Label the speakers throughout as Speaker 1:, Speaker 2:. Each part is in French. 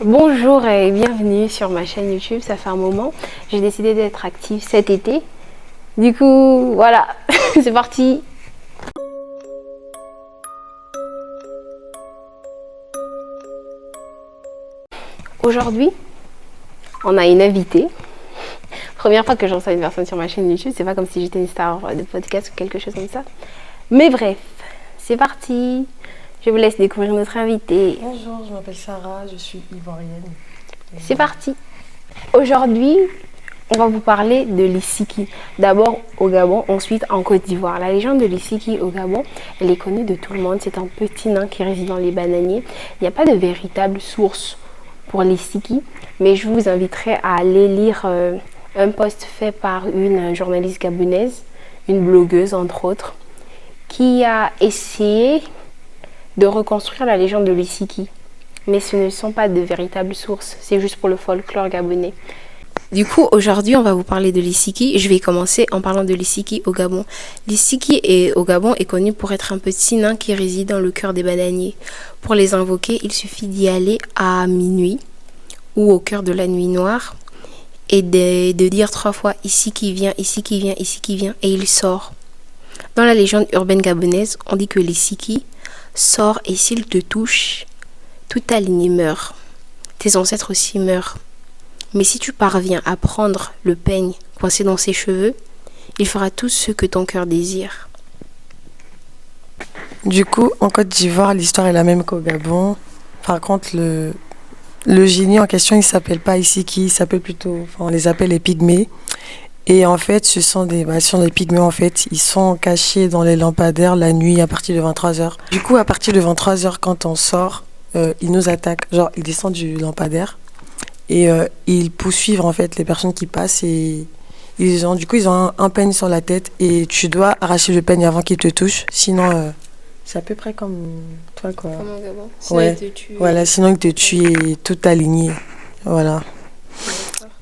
Speaker 1: Bonjour et bienvenue sur ma chaîne YouTube, ça fait un moment. J'ai décidé d'être active cet été. Du coup, voilà, c'est parti. Aujourd'hui, on a une invitée. Première fois que je reçois une personne sur ma chaîne YouTube, c'est pas comme si j'étais une star de podcast ou quelque chose comme ça. Mais bref, c'est parti. Je vous laisse découvrir notre invitée.
Speaker 2: Bonjour, je m'appelle Sarah, je suis ivoirienne.
Speaker 1: C'est parti. Aujourd'hui, on va vous parler de l'Issiki. D'abord au Gabon, ensuite en Côte d'Ivoire. La légende de l'Issiki au Gabon, elle est connue de tout le monde. C'est un petit nain qui réside dans les bananiers. Il n'y a pas de véritable source pour l'Issiki, mais je vous inviterai à aller lire un post fait par une journaliste gabonaise, une blogueuse entre autres, qui a essayé de reconstruire la légende de l'Issiki. Mais ce ne sont pas de véritables sources, c'est juste pour le folklore gabonais. Du coup, aujourd'hui, on va vous parler de l'Issiki. Je vais commencer en parlant de l'Issiki au Gabon. L'Issiki au Gabon est connu pour être un petit nain qui réside dans le cœur des bananiers. Pour les invoquer, il suffit d'y aller à minuit ou au cœur de la nuit noire et de dire 3 fois « ici qui vient, ici qui vient, ici qui vient » et il sort. Dans la légende urbaine gabonaise, on dit que l'Issiki sort et s'il te touche, toute ta lignée meurt. Tes ancêtres aussi meurent. Mais si tu parviens à prendre le peigne coincé dans ses cheveux, il fera tout ce que ton cœur désire.
Speaker 2: Du coup, en Côte d'Ivoire, l'histoire est la même qu'au Gabon. Par contre, le génie en question, il s'appelle pas Isiki, il s'appelle plutôt, enfin, on les appelle les pygmées. Et en fait, ce sont des pygmées, en fait, ils sont cachés dans les lampadaires la nuit à partir de 23h. Du coup, à partir de 23h, quand on sort, ils nous attaquent. Genre, ils descendent du lampadaire et ils poursuivent en fait les personnes qui passent et ils ont un peigne sur la tête et tu dois arracher le peigne avant qu'il te touche. Sinon, c'est à peu près comme toi, quoi.
Speaker 1: Comme au Gabon. Sinon,
Speaker 2: Ouais,
Speaker 1: il te tue.
Speaker 2: voilà, sinon il te tue et toute ta lignée. Voilà.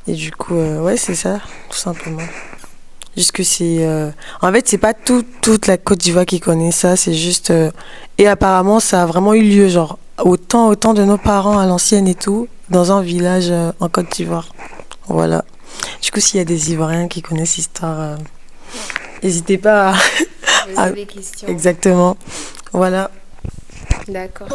Speaker 2: Et du coup, ouais, c'est ça, tout simplement. Juste que c'est... En fait, c'est pas toute la Côte d'Ivoire qui connaît ça, c'est juste... Et apparemment, ça a vraiment eu lieu, genre, autant de nos parents à l'ancienne et tout, dans un village en Côte d'Ivoire. Voilà. Du coup, s'il y a des Ivoiriens qui connaissent l'histoire, n'hésitez pas à...
Speaker 1: Vous avez des questions.
Speaker 2: Exactement. Voilà.
Speaker 1: D'accord.